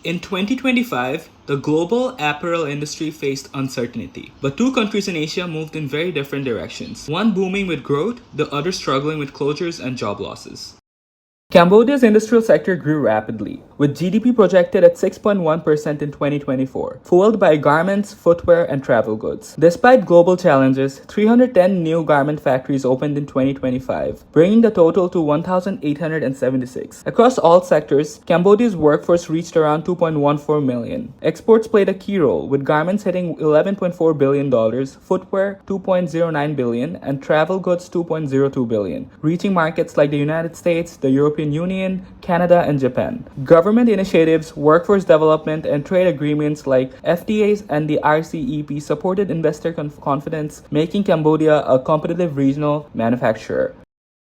In 2025, the global apparel industry faced uncertainty, but two countries in Asia moved in very different directions, one booming with growth, the other struggling with closures and job losses. Cambodia's industrial sector grew rapidly, with GDP projected at 6.1% in 2024, fueled by garments, footwear, and travel goods. Despite global challenges, 310 new garment factories opened in 2025, bringing the total to 1,876. Across all sectors, Cambodia's workforce reached around 2.14 million. Exports played a key role, with garments hitting $11.4 billion, footwear $2.09 billion, and travel goods $2.02 billion, reaching markets like the United States, the European Union, Canada, and Japan. Government initiatives, workforce development, and trade agreements like FTAs and the RCEP supported investor confidence, making Cambodia a competitive regional manufacturer.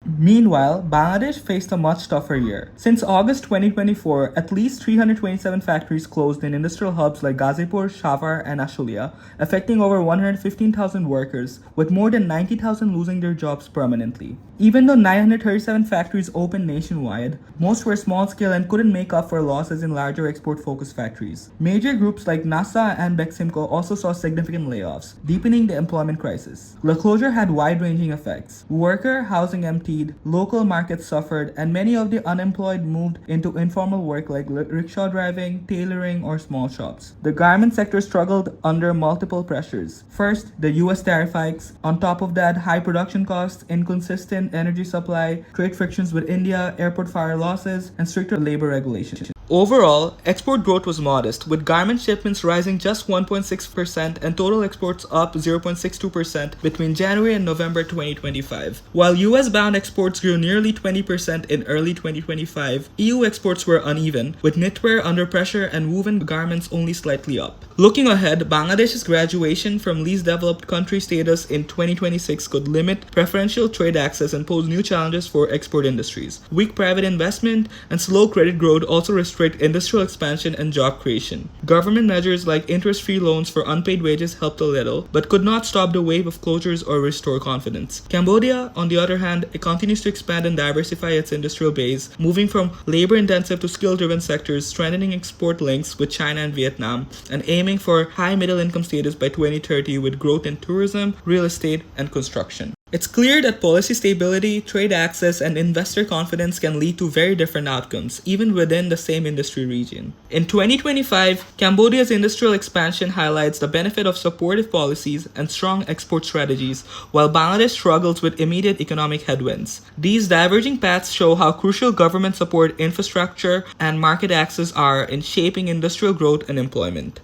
Meanwhile, Bangladesh faced a much tougher year. Since August 2024, at least 327 factories closed in industrial hubs like Gazipur, Shavar, and Ashulia, affecting over 115,000 workers, with more than 90,000 losing their jobs permanently. Even though 937 factories opened nationwide, most were small-scale and couldn't make up for losses in larger export-focused factories. Major groups like NASA and Beximco also saw significant layoffs, deepening the employment crisis. The closure had wide-ranging effects. Worker housing emptied, local markets suffered, and many of the unemployed moved into informal work like rickshaw driving, tailoring, or small shops. The garment sector struggled under multiple pressures. First, the US tariff hikes. On top of that, high production costs, inconsistent energy supply, trade frictions with India, airport fire losses, and stricter labor regulations. Overall, export growth was modest, with garment shipments rising just 1.6% and total exports up 0.62% between January and November 2025. While US-bound exports grew nearly 20% in early 2025, EU exports were uneven, with knitwear under pressure and woven garments only slightly up. Looking ahead, Bangladesh's graduation from least developed country status in 2026 could limit preferential trade access and pose new challenges for export industries. Weak private investment and slow credit growth also restrict industrial expansion and job creation. Government measures like interest-free loans for unpaid wages helped a little, but could not stop the wave of closures or restore confidence. Cambodia, on the other hand, it continues to expand and diversify its industrial base, moving from labor-intensive to skill-driven sectors, strengthening export links with China and Vietnam, and aiming for high middle-income status by 2030 with growth in tourism, real estate, and construction. It's clear that policy stability, trade access, and investor confidence can lead to very different outcomes, even within the same industry region. In 2025, Cambodia's industrial expansion highlights the benefit of supportive policies and strong export strategies, while Bangladesh struggles with immediate economic headwinds. These diverging paths show how crucial government support, infrastructure, and market access are in shaping industrial growth and employment.